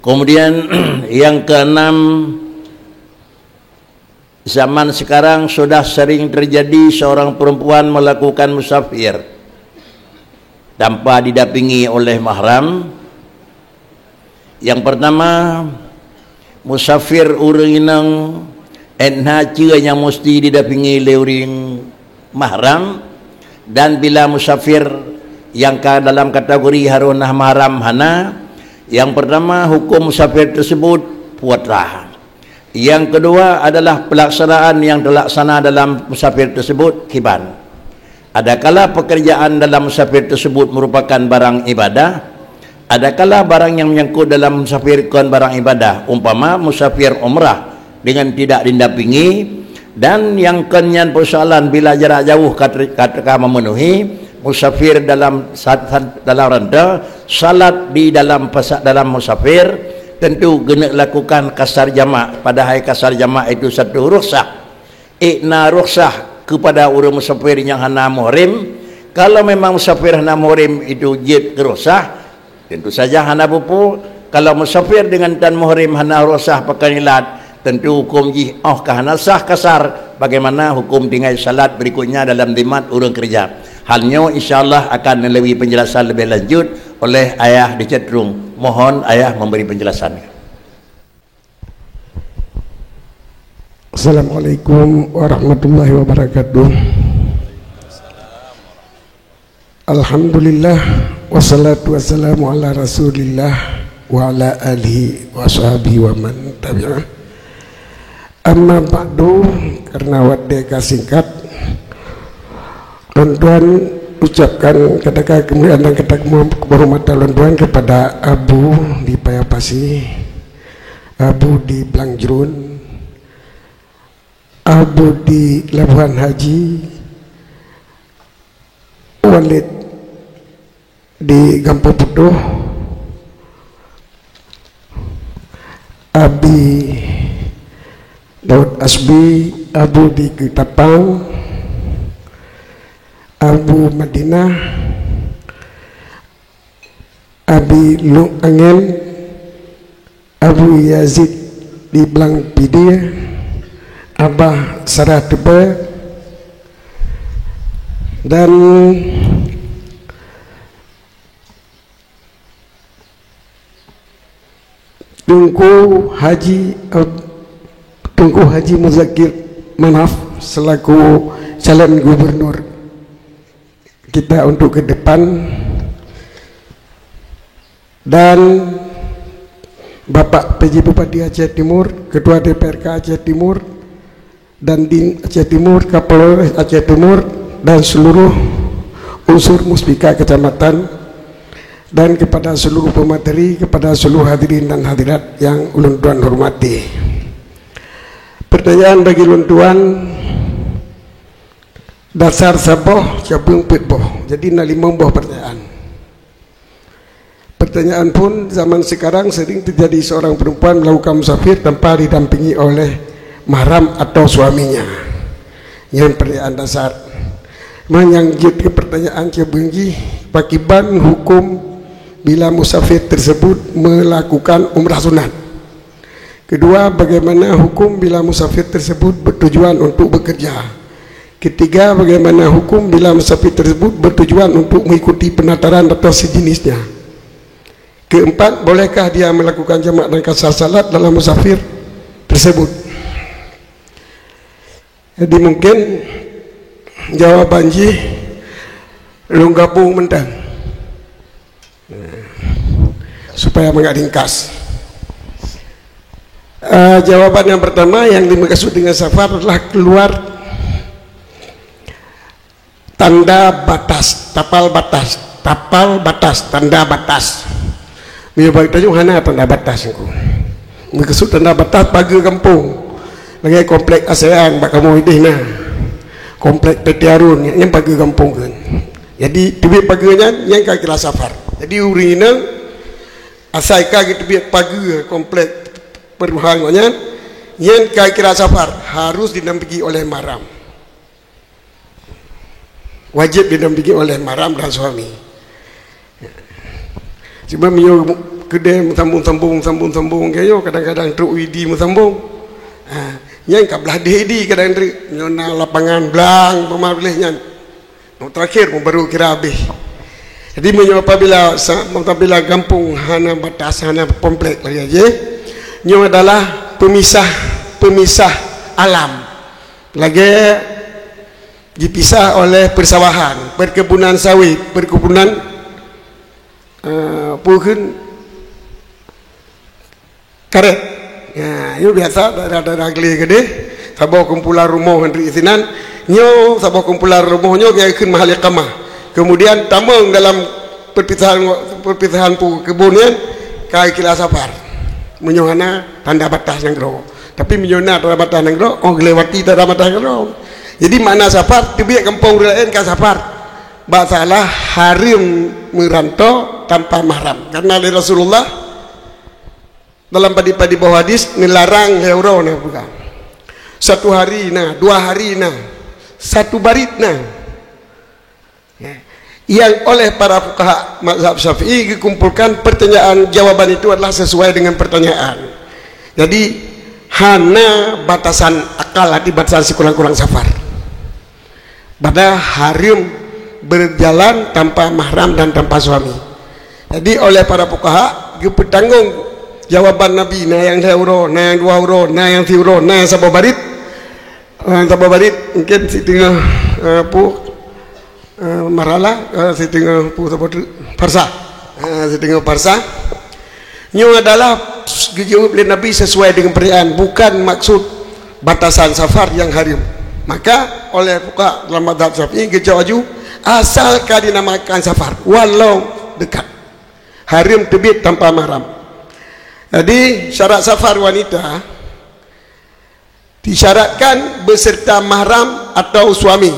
Kemudian yang keenam, zaman sekarang sudah sering terjadi seorang perempuan melakukan musafir tanpa didampingi oleh mahram. Yang pertama, musafir urang inang enha cia yang mesti didampingi oleh orang mahram, dan bila musafir yang dalam kategori harunah mahram hana, yang pertama hukum musafir tersebut puatra. Yang kedua adalah pelaksanaan yang terlaksana dalam musafir tersebut kiban. Adakala pekerjaan dalam musafir tersebut merupakan barang ibadah, adakala barang yang menyangkut dalam musafir bukan barang ibadah, umpama musafir umrah dengan tidak didampingi. Dan yang kenyan persoalan bila jarak jauh katakan memenuhi, musafir dalam renta salat di dalam musafir tentu kena lakukan kasar jamak. Padahal kasar jamak itu satu rukhsah. Ikna rukhsah kepada orang musafir yang hana muhrim. Kalau memang musafir hana muhrim itu jid rukhsah, tentu saja hana bupu. Kalau musafir dengan tan muhrim hana rukhsah pakai nilat, tentu hukum jih kahana sah kasar. Bagaimana hukum tinggal salat berikutnya dalam dimat urang kerja. Halnya insyaAllah akan melalui penjelasan lebih lanjut oleh ayah di chatroom. Mohon ayah memberi penjelasannya. Assalamualaikum warahmatullahi wabarakatuh. Alhamdulillah wassalatu wassalamu ala rasulillah wa ala alihi wa sahbihi wa man tabi'ah. Amma ba'du, karena wadeka singkat, tuan-tuan ucapkan kata kemuliaan dan kata kehormatan tuan-tuan kepada Abu di Payapasi, Abu di Blangjerun, Abu di Labuhan Haji, Walid di Gampung Putuh, Abi Daud Asbi, Abu di Ketapang, Abu Madinah, Abi Lung Angin, Abu Yazid di Blang Pidia, Abah Sarah Tebe, dan Tunku Haji Muzakir Manaf selaku calon gubernur kita untuk ke depan, dan Bapak PJ Bupati Aceh Timur, Ketua DPRK Aceh Timur, dan Din Aceh Timur, Kapolres Aceh Timur, dan seluruh unsur muspika kecamatan, dan kepada seluruh pemateri, kepada seluruh hadirin dan hadirat yang ulun tuan hormati. Pertanyaan bagi ulun tuan, dasar saboh cabung pitboh. Jadi nalimong boh pertanyaan. Pertanyaan pun zaman sekarang sering terjadi seorang perempuan melakukan musafir tanpa didampingi oleh mahram atau suaminya. Yang pertanyaan dasar. Menyangkut ke pertanyaan cabunggi, pakiban hukum bila musafir tersebut melakukan umrah sunat. Kedua, bagaimana hukum bila musafir tersebut bertujuan untuk bekerja. Ketiga, bagaimana hukum bila musafir tersebut bertujuan untuk mengikuti penataran atau sejenisnya. Keempat, bolehkah dia melakukan jamak dan kasar salat dalam musafir tersebut. Jadi mungkin jawaban ji lu gabung mentang supaya mengat ringkas. Jawaban yang pertama yang dimaksud dengan safar adalah keluar tanda batas, tapal batas, tanda batas. Dia baik tanya mana tanda batas aku. Maksud tanda batas pagar kampung. Lagi komplek ASEAN bak kamu idih nah. Komplek PT Arun yang pagar kampung kan. Jadi tibik pagarnya yang kira safar. Jadi urina asai gitu biar pagar komplek perumahannya yang kira safar harus didampingi oleh mahram. Wajib didampingi oleh mahram dan suami. Cuma kedai sambung kayo kadang-kadang truk widi sambung. Yang kablah dedi kadang-kadang nyona lapangan blang pemalih nyan. Terakhir baru kira habis. Jadi apabila kampung hana batas hana komplek lagi aja. Nyo adalah pemisah alam. Lagi dipisah oleh persawahan, perkebunan sawit, perkebunan pohon karet. Ya, itu biasa daerah-daerah gede. Sabah kumpulan rumah Henry Isinan, nyo sabah kumpulan rumahnya kayak ikut mahal iqamah. Kemudian tamang dalam perpisahan kebunnya kayak kila safar. Menyohana tanda batas yang gero. Tapi menyona tanda batas yang gero, lewati tanda batas yang gero. Jadi makna safar, tiba kampung lain kan safar. Basalah harim merantau tanpa mahram. Karena dari Rasulullah dalam padi-padi bawah hadis nilarang heuro nah bukan. Satu hari nah, 2 hari nah, 1 barit nah. Yang oleh para fuqaha mazhab Syafi'i dikumpulkan pertanyaan jawaban itu adalah sesuai dengan pertanyaan. Jadi hana batasan akal di batasan si kurang-kurang safar. Pada harim berjalan tanpa mahram dan tanpa suami. Jadi oleh para fuqaha bertanggung jawaban Nabi na yang 2 euro, na yang 2 euro, na yang 3 euro, na yang sabah barit. Sabah barit mungkin si tengah marala si tengah farsa. Si tengah farsa. Nyo adalah dijawab oleh Nabi sesuai dengan pertanyaan, bukan maksud batasan safar yang harim. Maka oleh fuqaha dalam mazhab Syafi'i dijawab asalkan dinamakan safar walau dekat. Harim terbit tanpa mahram. Jadi syarat safar wanita disyaratkan beserta mahram atau suami.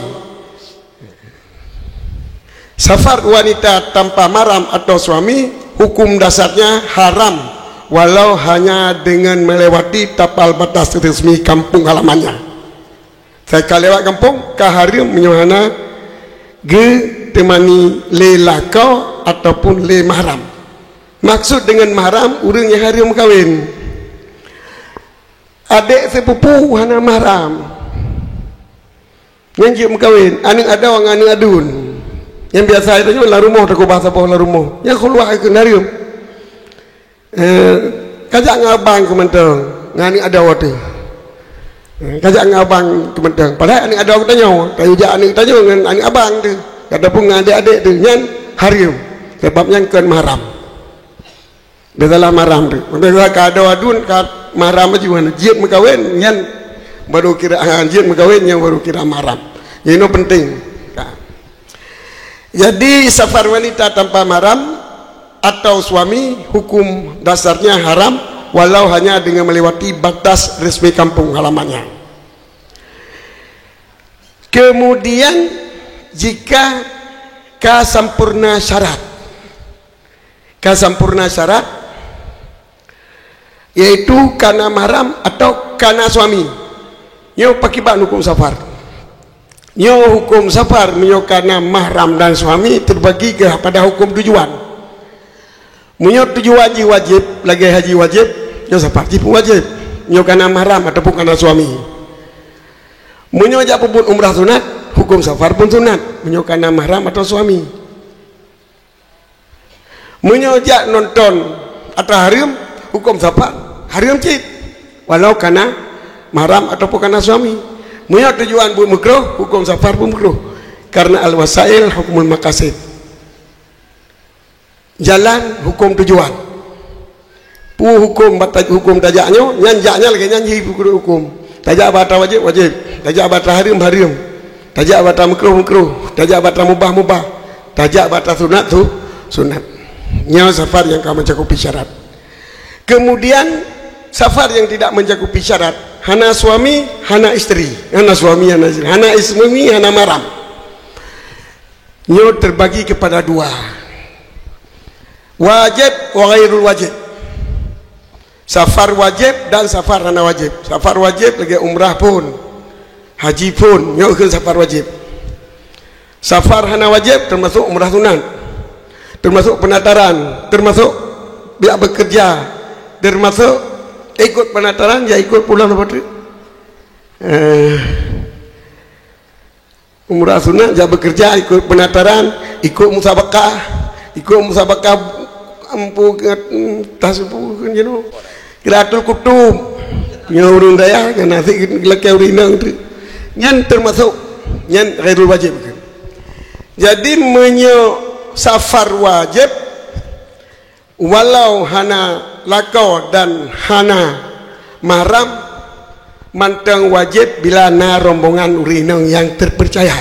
Safar wanita tanpa mahram atau suami hukum dasarnya haram walau hanya dengan melewati tapal batas resmi kampung halamannya. Saya lewat kampung kaharim menyohana ge temani le lakau ataupun le mahram. Maksud dengan mahram urang yang harim kawin. Adik sepupu hana mahram. Yang kawin, aning ada orang aning adun. Yang biasa itu lah rumah tak bahasa apa lah rumah. Yang keluar ke harim. Kajak ngabang kementang, ngani ada waktu. Kajak ngabang kementang. Padahal aning ada orang tanya, kajak aning tanya dengan aning abang tu. Kata pun adik-adik tu nyan harim. Sebabnya kan mahram. Dalam mahram tu. Bila kada adun kad mahram aja mana jid mekawin yang baru kira jid mekawin yang baru kira mahram. Ini penting. Jadi safar wanita tanpa mahram atau suami hukum dasarnya haram walau hanya dengan melewati batas resmi kampung halamannya. Kemudian jika kasampurna syarat yaitu karena mahram atau karena suami. Nyo pakibat hukum safar. Nyo hukum safar nyo karena mahram dan suami terbagi kepada hukum tujuan. Nyo tujuan haji wajib, lagi haji wajib, nyo safar wajib. Nyo karena mahram ataupun karena suami. Nyo ajak pun umrah sunat, hukum safar pun sunat. Nyo karena mahram atau suami. Nyo ajak nonton atau harim, hukum safar harim cip walau karena mahram ataupun karena suami. Punya tujuan pun makruh, hukum safar pun makruh karena al-wasail hukumul maqasid. Jalan hukum tujuan. Hukum tajaknya nyanjaknya lagi nyanyi hukum. Tajak bata wajib wajib, tajak bata harim harim, tajak bata makruh, tajak bata mubah, tajak bata sunat tu sunat. Nyawa safar yang kau mencakupi syarat. Kemudian safar yang tidak mencakupi syarat, hana suami, hana istri, hana suami, hana istri, hana ismi, hana mahram. Nyo terbagi kepada 2. Wajib wa ghairul wajib. Safar wajib dan safar hana wajib. Safar wajib lagi umrah pun, haji pun, nyo ke safar wajib. Safar hana wajib termasuk umrah sunat, termasuk penataran, termasuk biar bekerja termasuk ikut penataran, ya ikut pulang apa tu? Umrah sunnah, ya bekerja ikut penataran, ikut musabakah ampu tasbu kan you know. Kiratul kutub punya urun daya kan nasi gelak urinang tu. Nyan termasuk nyan ghairul wajib kan. Jadi safar wajib walau hana lakau dan hana mahram mantang wajib bila na rombongan urinang yang terpercaya.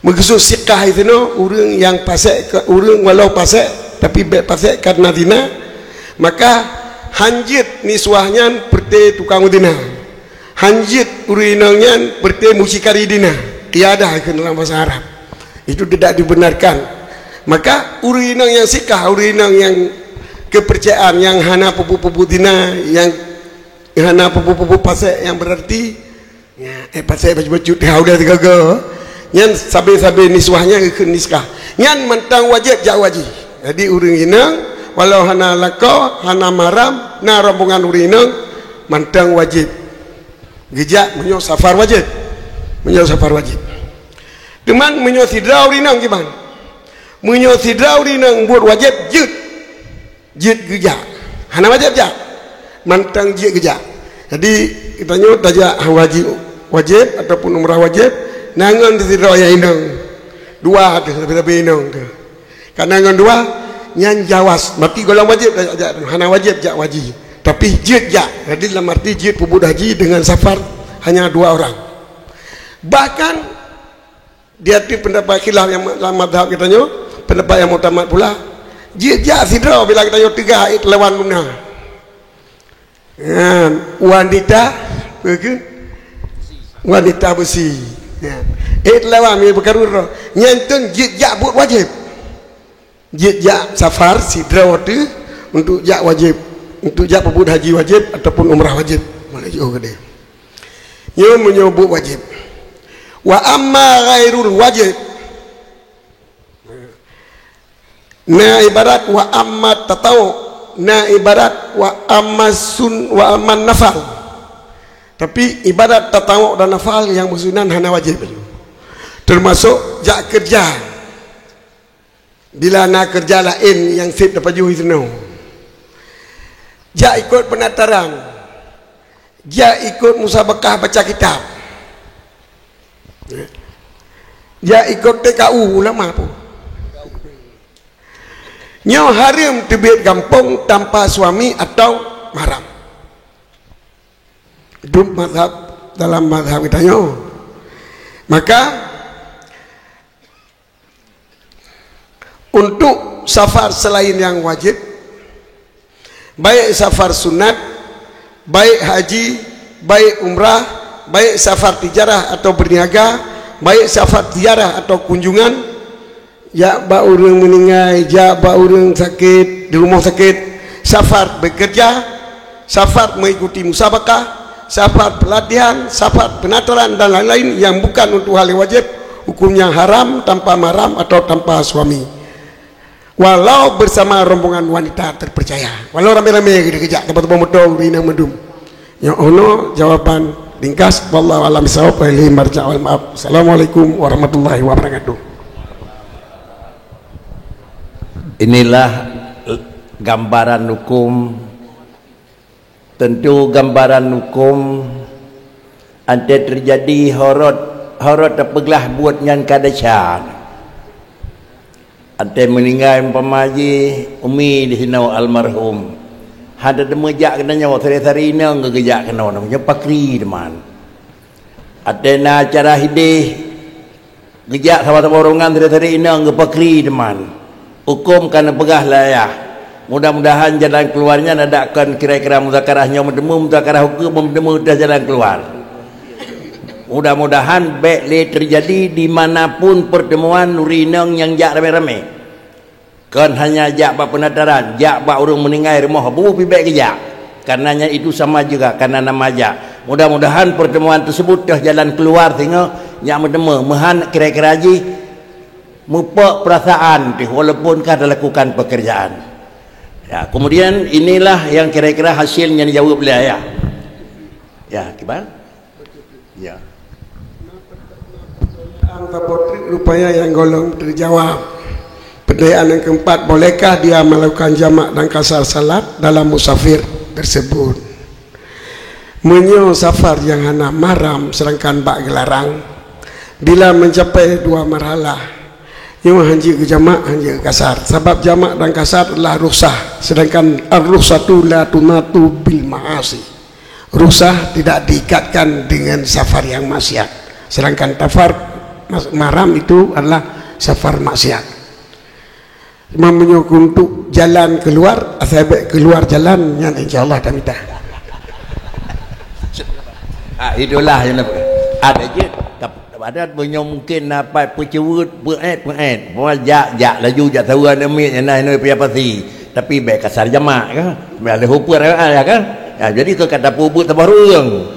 Maksud sikah itu no urang yang pasek urang walau pasek tapi bek pasek karena dina maka hanjit niswahnya perte tukang dina hanjit urinangnya perte musikari dina tiada ke dalam bahasa Arab itu tidak dibenarkan. Maka urinang yang sikah, urinang yang kepercayaan, yang hana pupu-pupu dina, yang hana pupu-pupu pasek yang berarti pasek baju-baju haudah tiga-tiga nyan sabe-sabe niswahnya ke niskah nyan mentang wajib jak wajib. Jadi urinang walau hana lakau hana maram na rombongan urinang mentang wajib gejak menyo safar wajib teman menyo sidra urinang gimana menyo sidra urinang buat wajib jut gejak hana wajib jak mentang jut gejak. Jadi kita nyot aja wajib ataupun umrah wajib nangan sidra ya inang dua tu lebih inang tu karena nangan dua nyan jawas berarti golong wajib hana wajib jak wajib tapi jid jak. Jadi dalam arti jid pebud haji dengan safar hanya 2 orang. Bahkan di hati pendapat khilaf yang dalam madhab kita nyo pendapat yang mutamat pula jid jak sidra bila kita nyo 3 it lawan guna wanita besi it lawan mi berkarur nyanteng jid jak buat wajib jid jak safar sidra waktu untuk jak wajib untuk jak pebud haji wajib ataupun umrah wajib boleh juga dia nyo menyebut wajib. Wa amma ghairul wajib na ibarat wa amma tatawu na ibarat wa amma sun wa amma nafal. Tapi ibadat tatawu dan nafal yang bersunan hana wajib termasuk jak kerja bila nak kerja lain yang sip dapat juh itu no jak ikut penataran jak ikut musabakah baca kitab jak ikut TKU ulama pun nyo haram terbit kampung tanpa suami atau mahram. Itu mazhab dalam mazhab kita nyo. Maka untuk safar selain yang wajib baik safar sunat baik haji baik umrah baik safar tijarah atau berniaga baik safar tijarah atau kunjungan ya ba urang meninggal ya ba urang sakit di rumah sakit safar bekerja safar mengikuti musabakah safar pelatihan safar penataran dan lain-lain yang bukan untuk hal yang wajib hukumnya haram tanpa mahram atau tanpa suami walau bersama rombongan wanita terpercaya walau rame-rame kerja tempat-tempat motor rina mendum ya ono jawaban ringkas wallahu alam bisawab wa ilaihi marja' wal maaf. Assalamualaikum warahmatullahi wabarakatuh. Inilah gambaran hukum. Tentu gambaran hukum ante terjadi horot terpeglah buat nyan kadasyan ante meninggal umpamaji umi di sini almarhum ada demejak kena nyawa sari-sari ini ngegejak kena namanya pakri teman ada na acara hidih gejak sama-sama orongan sari-sari ini ngepakri teman hukum karena pegah layah mudah-mudahan jalan keluarnya nadakan kira-kira muzakarahnya muzakarah hukum dah jalan keluar mudah-mudahan baik terjadi dimanapun pertemuan nurinang yang jak rame-rame kan hanya jak bak penataran jak bak orang meninggal rumah bubu pibek kejak karenanya itu sama juga karena nama jak mudah-mudahan pertemuan tersebut dah jalan keluar sehingga yang bertemu mehan kira-kira haji mupak perasaan walaupun kah lakukan pekerjaan Ya, kemudian inilah yang kira-kira hasilnya dijawab oleh ayah. Ya, gimana? Ya. Angka potrik rupanya yang golong terjawab. Pertanyaan yang keempat, bolehkah dia melakukan jamak dan kasar salat dalam musafir tersebut? Menyo safar yang hana mahram sedangkan bak gelarang bila mencapai dua marhalah yang hanji ke jamak, hanji ke kasar. Sebab jamak dan kasar adalah rukhsah, sedangkan ar-rukhsatu la tunatu bil ma'asi. Rukhsah tidak diikatkan dengan safar yang maksiat, sedangkan tafar mahram itu adalah safar maksiat. Menyuruh untuk jalan keluar, asal keluar jalan yang insyaallah dah minta. Itulah yang ada je. Ada punya mungkin dapat percewut berat bawa jak laju jak tahu ada mi yang naik pia pasti tapi baik kasar jamak kan boleh hupur ya kan ya, jadi tu kata pubut tabarung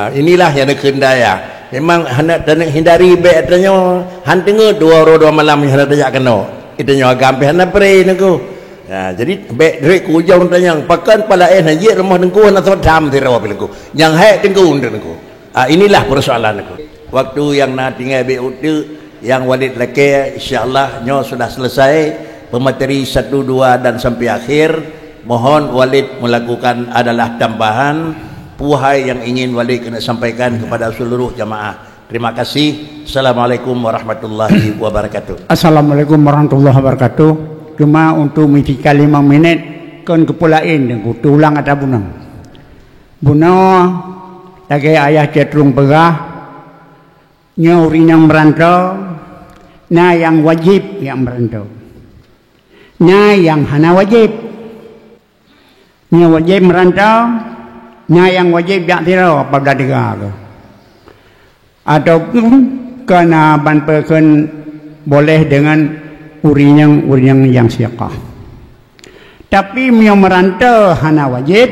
inilah yang nak kendaya memang hendak hindari baik tanya han tengah dua malam yang hendak jak kena itu nya agam hendak pray nengku ya, jadi baik duit ku jauh tanya pakan pala haji rumah nengku nak sedam tirawa pilku yang hai tengku nengku inilah persoalan nengku. Waktu yang nak tinggal BUT yang Walid laki insyaAllah nyo sudah selesai pemateri 1, 2 dan sampai akhir. Mohon Walid melakukan adalah tambahan puhai yang ingin Walid kena sampaikan kepada seluruh jamaah. Terima kasih. Assalamualaikum warahmatullahi wabarakatuh. Assalamualaikum warahmatullahi wabarakatuh. Cuma untuk mengisi 5 minit kan kepulain dengan ulang ada bunang. Bunang lagi ayah cetrung perah nyuri yang merantau, na yang wajib yang merantau, na yang hana wajib, nya wajib merantau, na yang wajib jak tirau apabila dengar, ataupun kena banperken boleh dengan urinyang yang siakah. Tapi mio merantau hana wajib,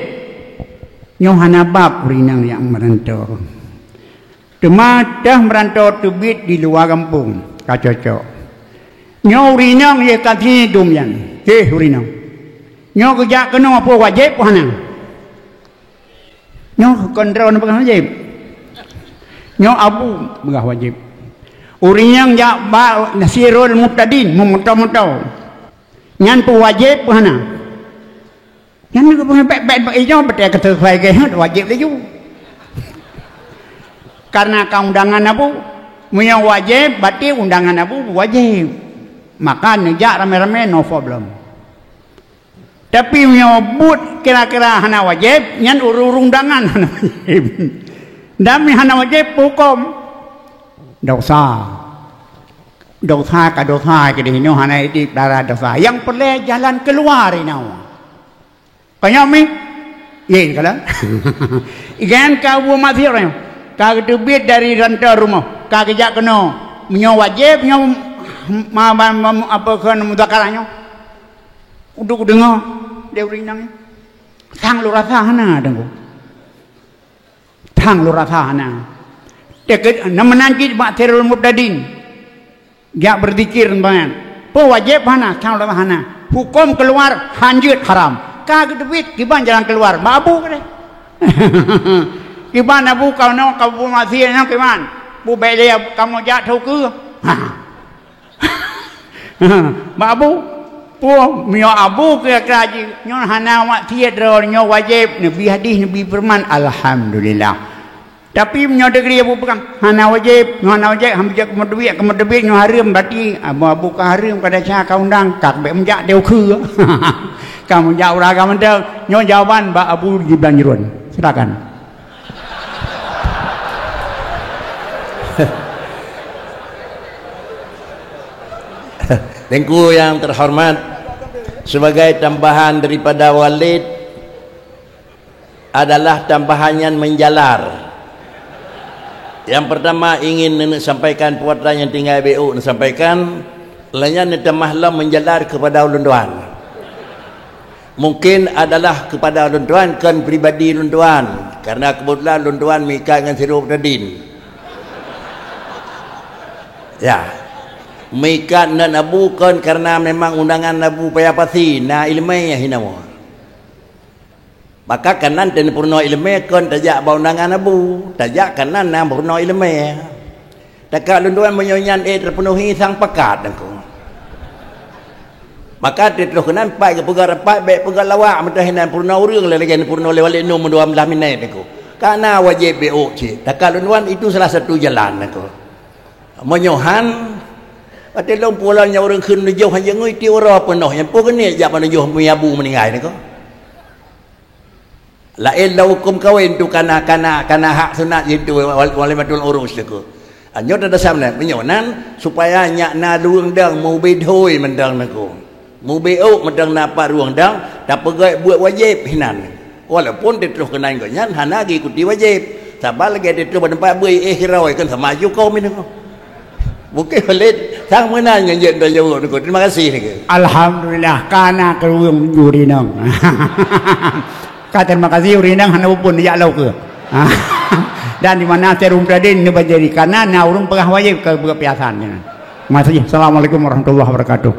nyo hana bab urinyang yang merantau. Cuma dah merantau tubit di luar kampung, kacocok. Nyo urinang ye katini dumyan, urinang. Nyo kerja kena apa wajib hana? Nyo kontrol apa wajib? Nyo abu begah wajib. Urinang jak ba nasirul mubtadin, memutau-mutau. Nyan pu wajib hana? Nyan ko pek-pek ijo betul kata saya wajib laju. Karena keundangan abu punya wajib, berarti undangan abu wajib. Maka nejak rame-rame no problem. Tapi punya but kira-kira hana wajib, nyan undangan hana wajib. Dami hana wajib hukum dosa. Dosa ke dosa ke dihino hana itu darah dosa. Yang perlu jalan keluar ini. Kaya mi, ye kalau. Ikan kau mati orang. Kau terbit dari rantai rumah, kau kerja kena, menyo wajib, menyo apa kan mudakarannya, uduk dengar, dia urinang, tang lu rasa hana dengu, tang lu rasa hana, dekat, nama nanti baterul mubtadin, dia berzikir banyak, po wajib hana, tang lu rasa hana, hukum keluar hanjut haram, kau terbit, gimana jalan keluar, babu kene. Gimana bu kau nak kau bu masih nak gimana? Bu beli kamu jatuh ke? Babu, bu mio abu ke kerja nyon hana mak tiada nyon wajib nabi hadis nabi firman alhamdulillah. Tapi mio degree abu pegang hana wajib hampir kemudian nyon haram berarti abu ke haram pada cara kau undang kak be menjak deu ke. Kamu jauh raga mentel nyon jawaban ba abu dibanjirun. Silakan. Tengku yang terhormat, sebagai tambahan daripada Walid adalah tambahan yang menjalar. Yang pertama ingin nenek sampaikan puatan yang tinggal BU nenek sampaikan, lainnya nenek mahlam menjalar kepada ulun-tuan. Mungkin adalah kepada ulun-tuan kan pribadi ulun-tuan, karena kebetulan ulun-tuan mikir dengan sirup tadin. Ya. Mereka nak nabukan karena memang undangan nabu payah pasti na ilmiah hinamu. maka kanan dan purno ilmu kon tajak baundangan abu tajak kanan nam purno ilmu tak lunduan menyonyan terpenuhi sang pekat dengku maka terus kanan pai ke pegar rapat baik pegar lawak mentah hinan purno urang lagi purno lewat no 12 minit dengku karena wajib BO cik tak lunduan itu salah satu jalan dengku menyohan Pati long pulang yang orang kena jauh hanya ngui tiura penuh yang pun ni jak mana jauh miabu meninggal ni ko. Lain lau hukum kawin tu kana hak sunat itu walimatul urus tu ko. Anyo ada samna menyonan supaya nyak na luang dang mu bedhoi mendang nako. Mu beo mendang napa ruang dang tak pegai buat wajib hinan. Walaupun dia terus kena nyan hana gi ikuti wajib. Sabar lagi dia terus bertempat bui hirau kan sama maju kau minum. Mungkin pelit sang mana yang dah jauh ni. Terima kasih ni. Alhamdulillah kana keruang yurinang. Kata terima kasih yurinang hana pun dia lau ke. Dan di mana serum tadi ni berjadi karena na urung pegah wajib ke kebiasaannya. Masih. Assalamualaikum warahmatullahi wabarakatuh.